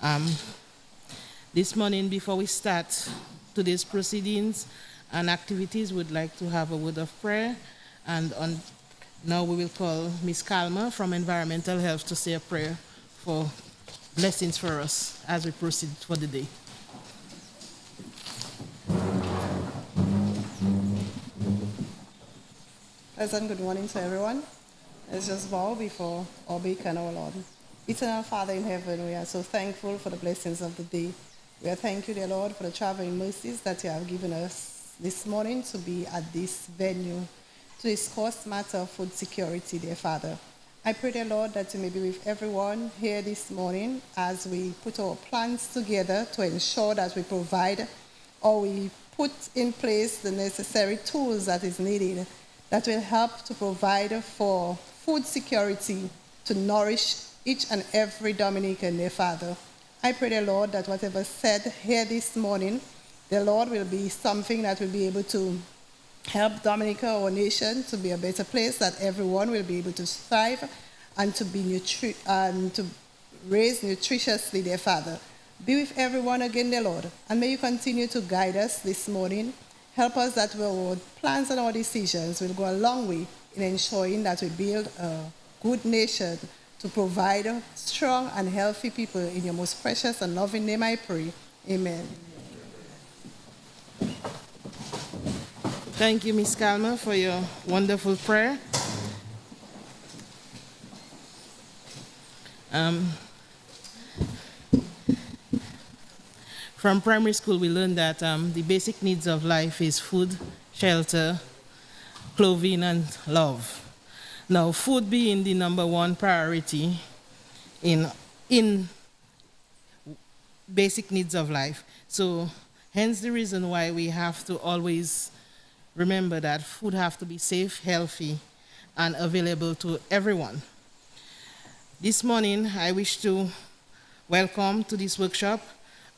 Um, this morning, before we start today's proceedings and activities, we'd like to have a word of prayer. And now we will call Ms. Kalma from Environmental Health to say a prayer for blessings for us as we proceed for the day. Pleasant good morning to everyone. Let's just bow before our Maker and our Lord. Eternal Father in heaven, we are so thankful for the blessings of the day. We are thankful, dear Lord, for the traveling mercies that you have given us this morning to be at this venue to discuss matter of food security, dear Father. I pray, dear Lord, that you may be with everyone here this morning as we put our plans together to ensure that we provide or we put in place the necessary tools that is needed that will help to provide for food security to nourish each and every Dominican, dear Father. I pray, dear Lord, that whatever said here this morning, the Lord will be something that will be able to help Dominica, our nation, to be a better place, that everyone will be able to thrive and to be and to raise nutritiously, dear Father. Be with everyone again, dear Lord, and may you continue to guide us this morning. Help us that our plans and our decisions will go a long way in ensuring that we build a good nation to provide strong and healthy people. In your most precious and loving name I pray. Amen. Thank you, Ms. Kalma, for your wonderful prayer. From primary school, we learned that the basic needs of life is food, shelter, clothing, and love. Now, food being the number one priority in basic needs of life. So, hence the reason why we have to always remember that food have to be safe, healthy, and available to everyone. This morning, I wish to welcome to this workshop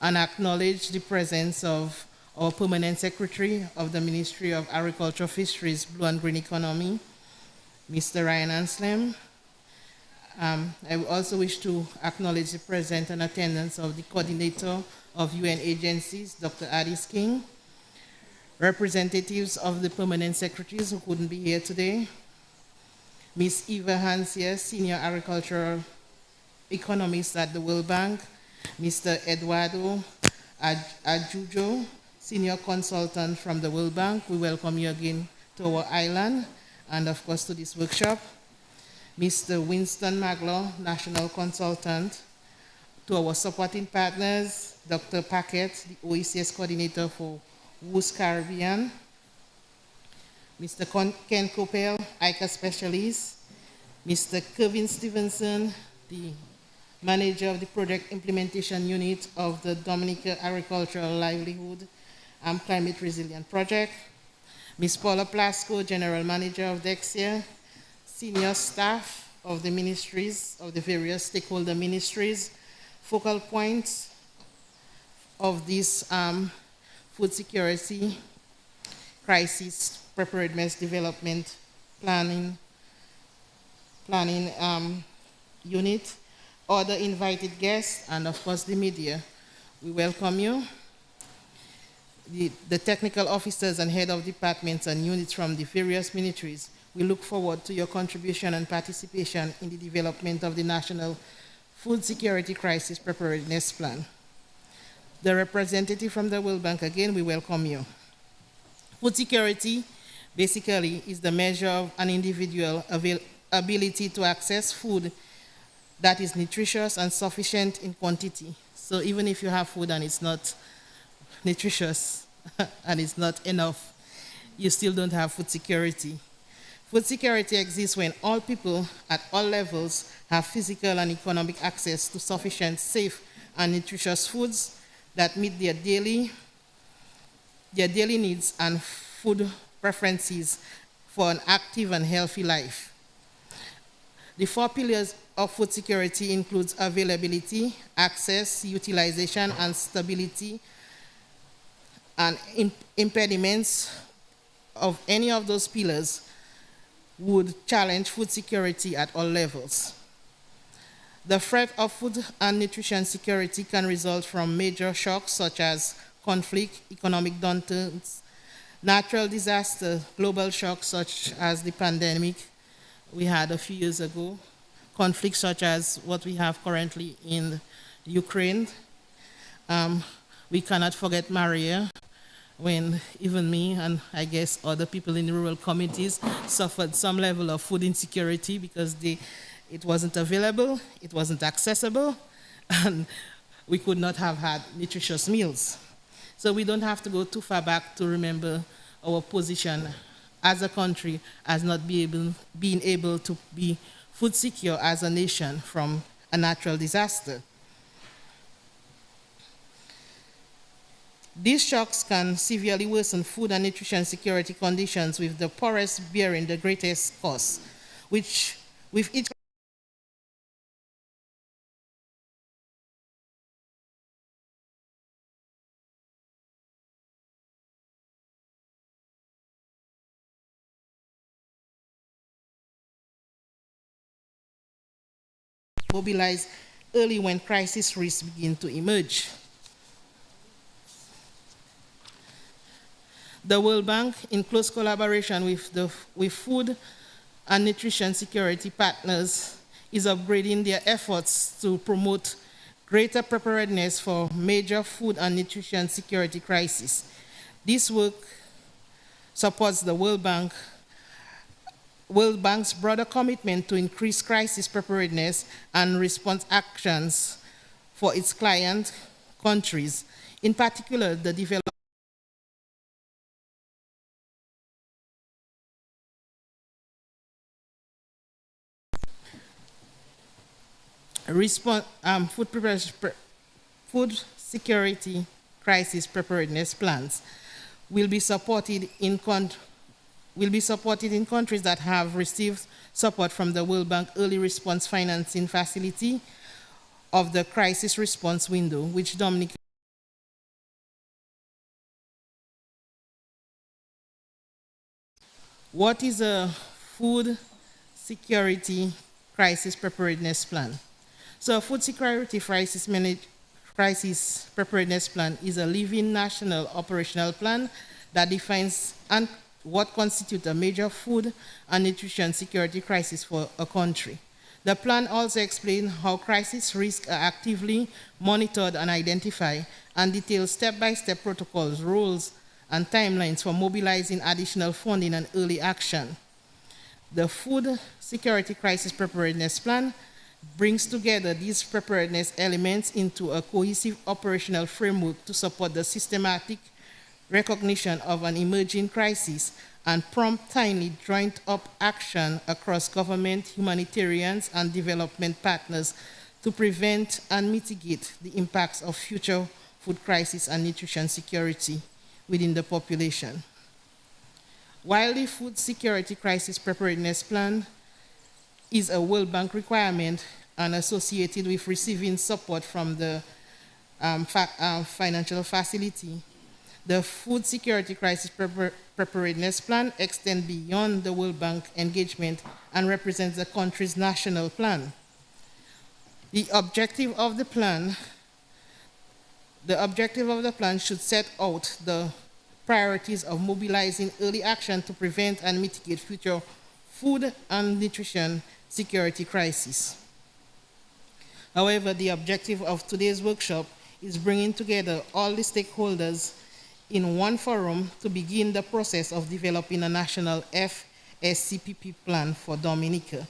and acknowledge the presence of our Permanent Secretary of the Ministry of Agriculture, Fisheries, Blue and Green Economy, Mr. Ryan Anslem. I also wish to acknowledge the presence and attendance of the Coordinator of UN agencies, Dr. Addis King, representatives of the Permanent Secretaries who couldn't be here today, Ms. Eva Hansier, Senior Agricultural Economist at the World Bank, Mr. Eduardo Ajujo, Senior Consultant from the World Bank. We welcome you again to our island and, of course, to this workshop. Mr. Winston Maglaw, National Consultant. To our supporting partners, Dr. Paquette, the OECS Coordinator for WOOS Caribbean. Mr. Ken Coppell, ICA Specialist. Mr. Kevin Stevenson, the Manager of the Project Implementation Unit of the Dominica Agricultural Livelihood and Climate Resilient Project. Ms. Paula Plasco, General Manager of DEXIA, senior staff of the ministries, of the various stakeholder ministries, focal points of this food security, crisis, preparedness, development, planning unit, other invited guests, and of course the media. We welcome you. The technical officers and head of departments and units from the various ministries, we look forward to your contribution and participation in the development of the National Food Security Crisis Preparedness Plan. The representative from the World Bank, again, we welcome you. Food security basically is the measure of an individual's ability to access food that is nutritious and sufficient in quantity. So even if you have food and it's not nutritious and it's not enough, you still don't have food security. Food security exists when all people at all levels have physical and economic access to sufficient, safe, and nutritious foods that meet their daily needs and food preferences for an active and healthy life. The 4 pillars of food security includes availability, access, utilization, and stability, and impediments of any of those pillars would challenge food security at all levels. The threat of food and nutrition security can result from major shocks such as conflict, economic downturns, natural disaster, global shocks such as the pandemic we had a few years ago, conflicts such as what we have currently in Ukraine. We cannot forget Maria, when even me and I guess other people in the rural communities suffered some level of food insecurity because it wasn't available, it wasn't accessible, and we could not have had nutritious meals. So we don't have to go too far back to remember our position as a country as not being able to be food secure as a nation from a natural disaster. These shocks can severely worsen food and nutrition security conditions, with the poorest bearing the greatest cost, which with each mobilize early when crisis risks begin to emerge. The World Bank, in close collaboration with food and nutrition security partners, is upgrading their efforts to promote greater preparedness for major food and nutrition security crises. This work supports the World Bank's broader commitment to increase crisis preparedness and response actions for its client countries, in particular the development food security crisis preparedness plans will be supported in countries that have received support from the World Bank Early Response Financing Facility of the Crisis Response Window, which Dominica. What is a food security crisis preparedness plan? So a food security crisis preparedness plan is a living national operational plan that defines what constitutes a major food and nutrition security crisis for a country. The plan also explains how crisis risks are actively monitored and identified, and details step-by-step protocols, rules, and timelines for mobilizing additional funding and early action. The Food Security Crisis Preparedness Plan brings together these preparedness elements into a cohesive operational framework to support the systematic recognition of an emerging crisis and prompt, timely, joint-up action across government, humanitarians, and development partners to prevent and mitigate the impacts of future food crisis and nutrition security within the population. While the Food Security Crisis Preparedness Plan is a World Bank requirement and associated with receiving support from the financial facility, the Food Security Crisis Preparedness Plan extends beyond the World Bank engagement and represents the country's national plan. The objective of the plan should set out the priorities of mobilizing early action to prevent and mitigate future food and nutrition security crises. However, the objective of today's workshop is bringing together all the stakeholders in one forum to begin the process of developing a national FSCPP plan for Dominica.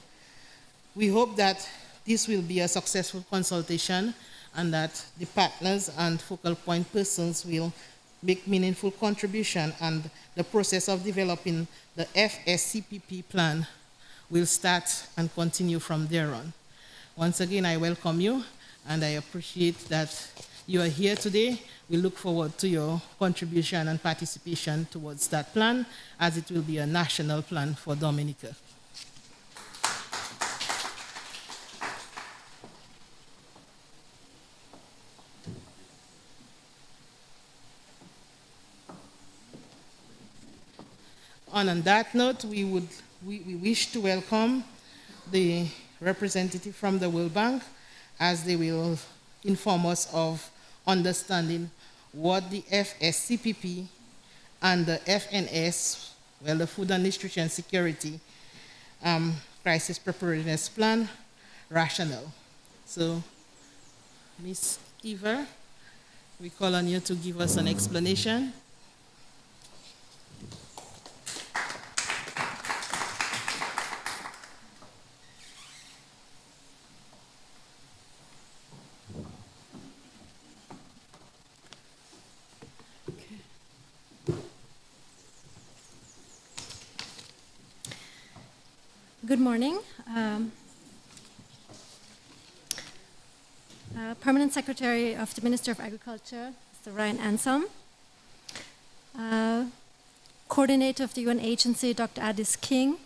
We hope that this will be a successful consultation and that the partners and focal point persons will make meaningful contribution, and the process of developing the FSCPP plan will start and continue from there on. Once again, I welcome you, and I appreciate that you are here today. We look forward to your contribution and participation towards that plan, as it will be a national plan for Dominica. On that note, we wish to welcome the representative from the World Bank as they will inform us of understanding what the FSCPP and the FNS, well, the Food and Nutrition Security Crisis Preparedness Plan rationale. So, Ms. Eva, we call on you to give us an explanation. Good morning. Permanent Secretary of the Minister of Agriculture, Mr. Ryan Ansom. Coordinator of the UN Agency, Dr. Addis King.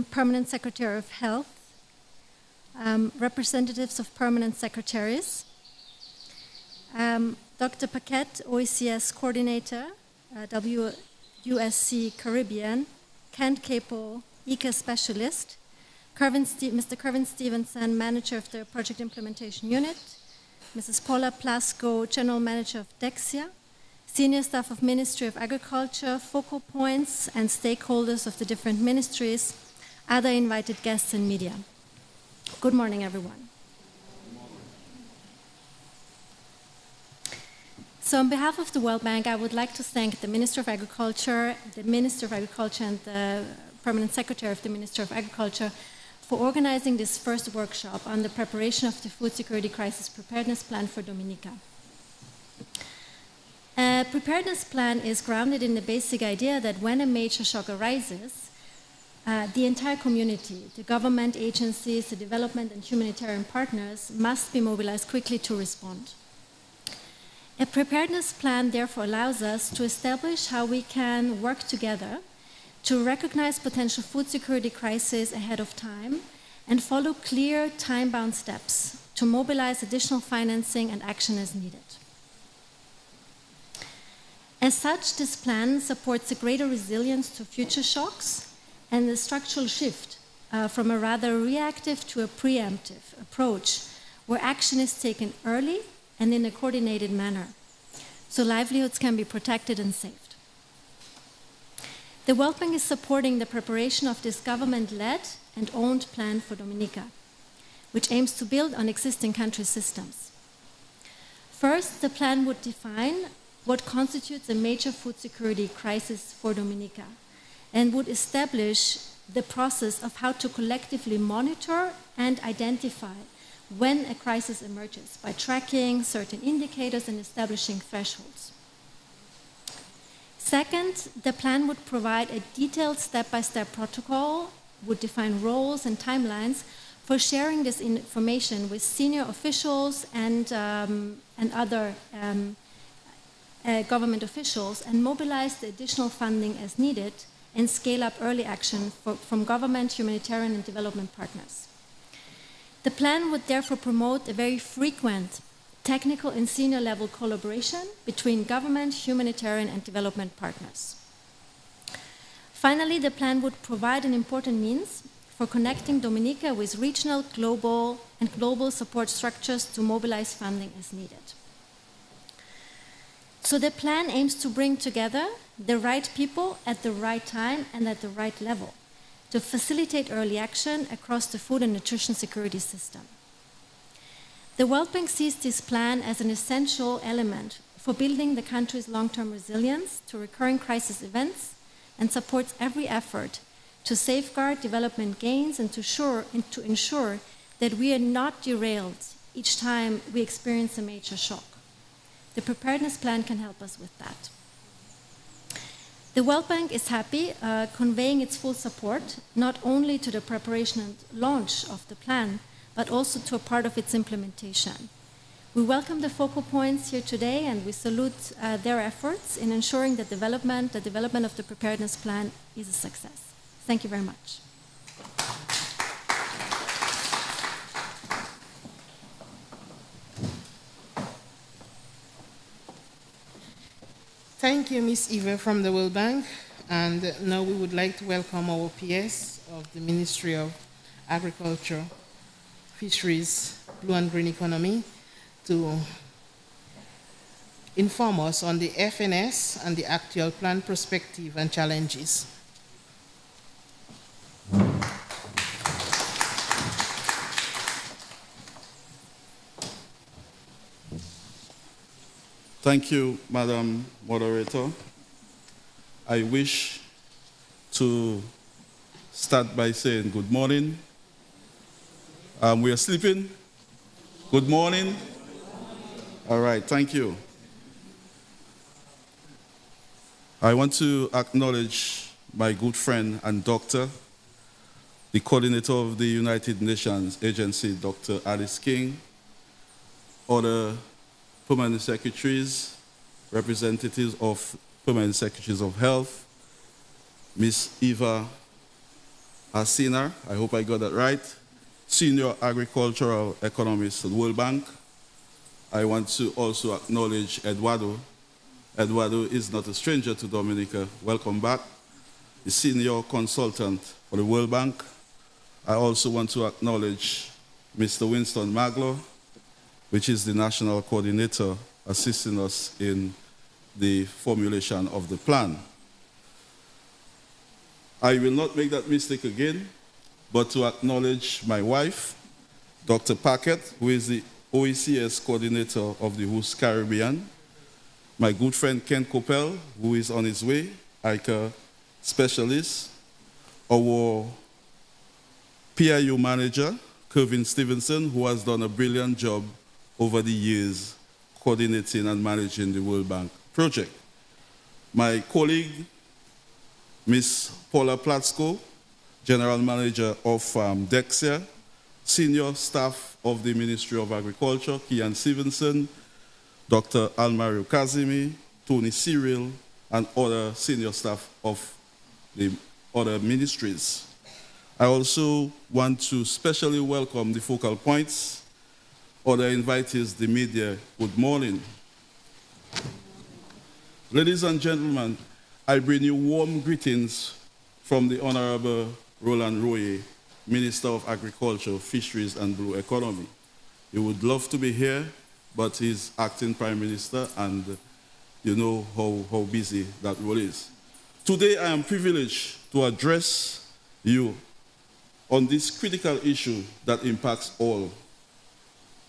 Permanent Secretary of Health. Representatives of Permanent Secretaries. Dr. Paquette, OECS Coordinator, WUSC Caribbean. Kent Capo, ECA Specialist, Mr. Kervin Stevenson, Manager of the Project Implementation Unit, Mrs. Paula Plasko, General Manager of DEXIA, Senior Staff of Ministry of Agriculture, focal points and stakeholders of the different ministries, other invited guests and media. Good morning, everyone. So on behalf of the World Bank, I would like to thank the Minister of Agriculture, and the Permanent Secretary of the Minister of Agriculture for organizing this first workshop on the preparation of the Food Security Crisis Preparedness Plan for Dominica. A preparedness plan is grounded in the basic idea that when a major shock arises, the entire community, the government agencies, the development and humanitarian partners must be mobilized quickly to respond. A preparedness plan therefore allows us to establish how we can work together to recognize potential food security crises ahead of time and follow clear time-bound steps to mobilize additional financing and action as needed. As such, this plan supports a greater resilience to future shocks and a structural shift from a rather reactive to a preemptive approach where action is taken early and in a coordinated manner, so livelihoods can be protected and saved. The World Bank is supporting the preparation of this government-led and owned plan for Dominica, which aims to build on existing country systems. First, the plan would define what constitutes a major food security crisis for Dominica and would establish the process of how to collectively monitor and identify when a crisis emerges by tracking certain indicators and establishing thresholds. Second, the plan would provide a detailed step-by-step protocol, would define roles and timelines for sharing this information with senior officials and other government officials, and mobilize the additional funding as needed and scale up early action from government, humanitarian, and development partners. The plan would therefore promote a very frequent technical and senior level collaboration between government, humanitarian, and development partners. Finally, the plan would provide an important means for connecting Dominica with regional, global support structures to mobilize funding as needed. So the plan aims to bring together the right people at the right time and at the right level to facilitate early action across the food and nutrition security system. The World Bank sees this plan as an essential element for building the country's long-term resilience to recurring crisis events and supports every effort to safeguard development gains and to ensure that we are not derailed each time we experience a major shock. The preparedness plan can help us with that. The World Bank is happy conveying its full support not only to the preparation and launch of the plan, but also to a part of its implementation. We welcome the focal points here today, and we salute their efforts in ensuring that the development of the preparedness plan is a success. Thank you very much. Thank you, Ms. Eva from the World Bank. And now we would like to welcome our PS of the Ministry of Agriculture, Fisheries, Blue and Green Economy to inform us on the FNS and the actual plan perspective and challenges. Thank you, Madam Moderator. I wish to start by saying good morning. We are sleeping. Good morning. All right, thank you. I want to acknowledge my good friend and doctor, the coordinator of the United Nations Agency, Dr. Alice King, other permanent secretaries, representatives of permanent secretaries of health, Ms. Eva Asina, I hope I got that right, senior agricultural economist at the World Bank. I want to also acknowledge Eduardo. Eduardo is not a stranger to Dominica. Welcome back. The senior consultant for the World Bank. I also want to acknowledge Mr. Winston Maglo, which is the national coordinator assisting us in the formulation of the plan. I will not make that mistake again, but to acknowledge my wife, Dr. Paquette, who is the OECS coordinator of the WHOS Caribbean, my good friend Ken Coppell, who is on his way, ICA specialist, our PIU manager, Kevin Stevenson, who has done a brilliant job over the years coordinating and managing the World Bank project. My colleague, Ms. Paula Platsko, General Manager of Dexia, senior staff of the Ministry of Agriculture, Kian Stevenson, Dr. Almario Kazimi, Tony Cyril, and other senior staff of the other ministries. I also want to specially welcome the focal points, other invitees, the media. Good morning. Ladies and gentlemen, I bring you warm greetings from the Honorable Roland Royer, Minister of Agriculture, Fisheries and Blue Economy. He would love to be here, but he's acting Prime Minister, and you know how busy that role is. Today, I am privileged to address you on this critical issue that impacts all.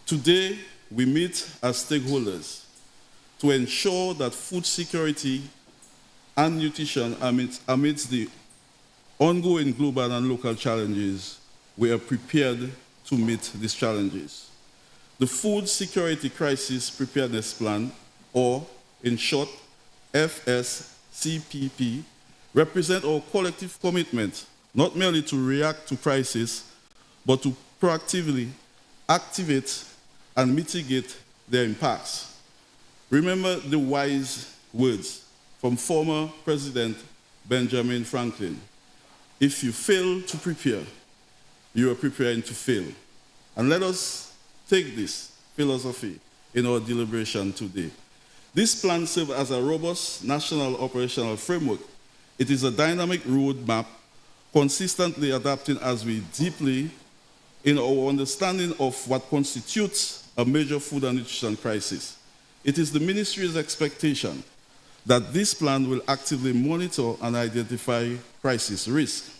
Today, we meet as stakeholders to ensure that food security and nutrition amidst the ongoing global and local challenges, we are prepared to meet these challenges. The Food Security Crisis Preparedness Plan, or in short, FSCPP, represent our collective commitment not merely to react to crisis, but to proactively activate and mitigate their impacts. Remember the wise words from former President Benjamin Franklin: if you fail to prepare, you are preparing to fail. And let us take this philosophy in our deliberation today. This plan serves as a robust national operational framework. It is a dynamic roadmap consistently adapting as we deeply in our understanding of what constitutes a major food and nutrition crisis. It is the ministry's expectation that this plan will actively monitor and identify crisis risk,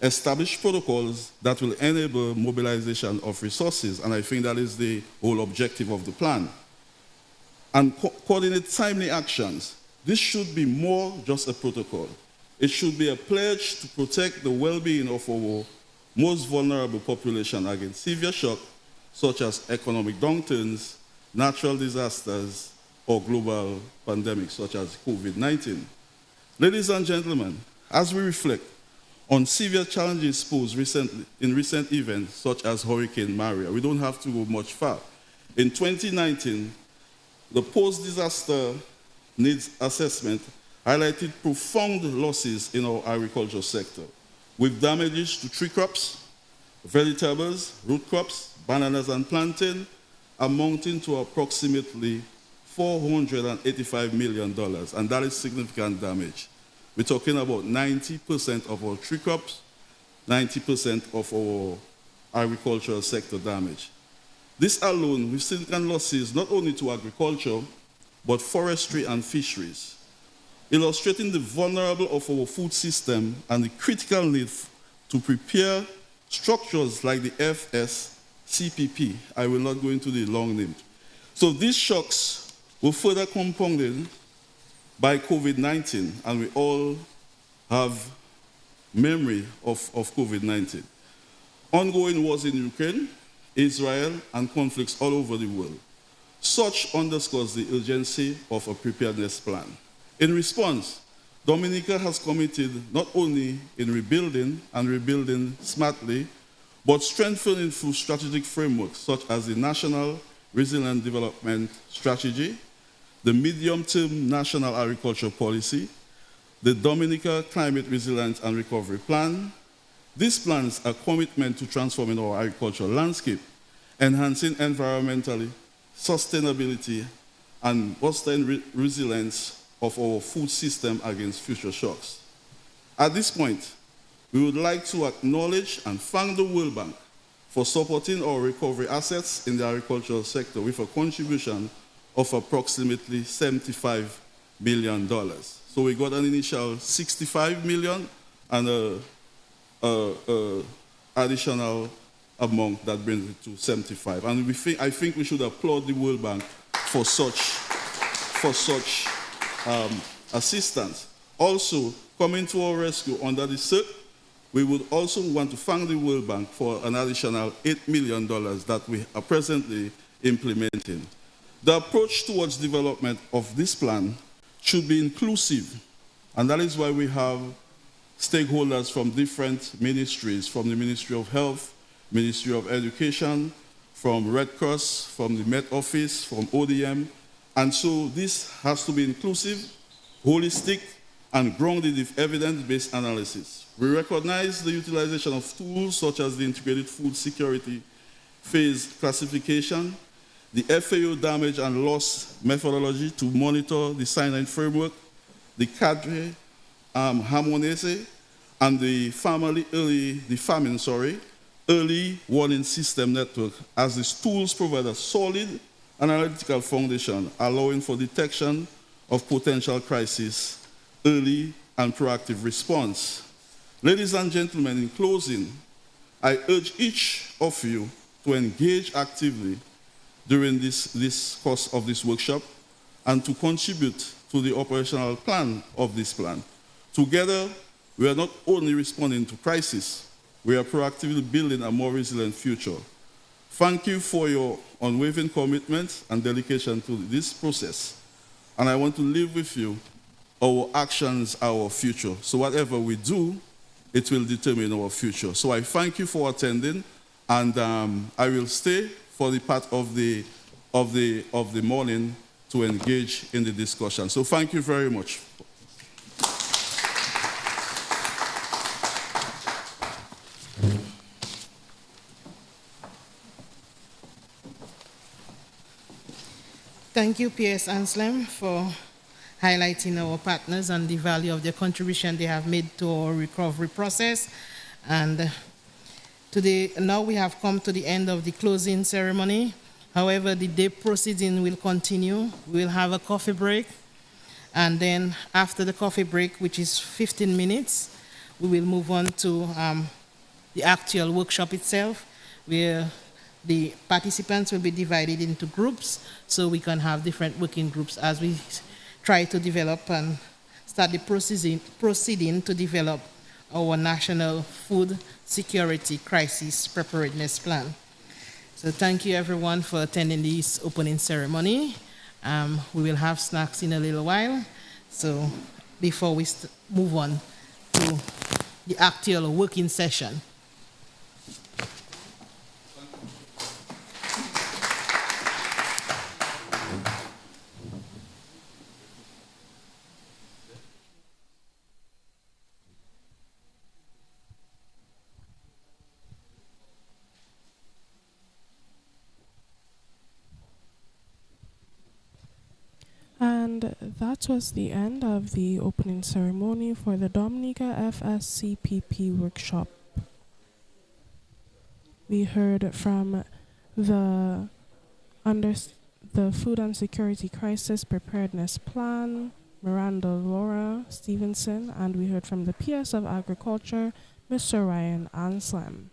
establish protocols that will enable mobilization of resources, and I think that is the whole objective of the plan, and coordinate timely actions. This should be more just a protocol. It should be a pledge to protect the well-being of our most vulnerable population against severe shock, such as economic downturns, natural disasters, or global pandemics, such as COVID-19. Ladies and gentlemen, as we reflect on severe challenges posed in recent events, such as Hurricane Maria, we don't have to go much far. In 2019, the post-disaster needs assessment highlighted profound losses in our agriculture sector, with damages to tree crops, vegetables, root crops, bananas and plantain, amounting to approximately $485 million, and that is significant damage. We're talking about 90% of our tree crops, 90% of our agricultural sector damage. This alone will significant losses not only to agriculture, but forestry and fisheries, illustrating the vulnerable of our food system and the critical need to prepare structures like the FSCPP. I will not go into the long name. So these shocks were further compounded by COVID-19, and we all have memory of COVID-19. Ongoing wars in Ukraine, Israel, and conflicts all over the world. Such underscores the urgency of a preparedness plan. In response, Dominica has committed not only in rebuilding and rebuilding smartly, but strengthening through strategic frameworks such as the National Resilient Development Strategy, the Medium-Term National Agriculture Policy, the Dominica Climate Resilience and Recovery Plan. These plans are a commitment to transforming our agricultural landscape, enhancing environmentally sustainability, and fostering resilience of our food system against future shocks. At this point, we would like to acknowledge and thank the World Bank for supporting our recovery assets in the agricultural sector with a contribution of approximately $75 million. So we got an initial 65 million and an additional amount that brings it to 75. And I think we should applaud the World Bank for such assistance. Also, coming to our rescue under the CERT, we would also want to thank the World Bank for an additional $8 million that we are presently implementing. The approach towards development of this plan should be inclusive, and that is why we have stakeholders from different ministries, from the Ministry of Health, Ministry of Education, from Red Cross, from the Met Office, from ODM, and so this has to be inclusive, holistic, and grounded with evidence-based analysis. We recognize the utilization of tools such as the Integrated Food Security Phase Classification, the FAO damage and loss methodology to monitor the cyanide framework, the cadre harmonese, and the early warning system network, as these tools provide a solid analytical foundation, allowing for detection of potential crisis, early and proactive response. Ladies and gentlemen, in closing, I urge each of you to engage actively during this course of this workshop and to contribute to the operational plan of this plan. Together, we are not only responding to crisis, we are proactively building a more resilient future. Thank you for your unwavering commitment and dedication to this process. And I want to leave with you, our actions are our future. So whatever we do, it will determine our future. So I thank you for attending, and I will stay for the part of the morning to engage in the discussion. So thank you very much. Thank you, PS Anselm, for highlighting our partners and the value of their contribution they have made to our recovery process. And today, now we have come to the end of the closing ceremony. However, the day proceeding will continue. We'll have a coffee break. And then after the coffee break, which is 15 minutes, we will move on to the actual workshop itself, where the participants will be divided into groups so we can have different working groups as we try to develop and start the proceeding to develop our national food security crisis preparedness plan. So thank you everyone for attending this opening ceremony. We will have snacks in a little while. So before we move on to the actual working session. And that was the end of the opening ceremony for the Dominica FSCPP workshop. We heard from the under the Food and Security Crisis Preparedness Plan, Miranda Laura Stevenson, and we heard from the PS of Agriculture, Mr. Ryan Anselm.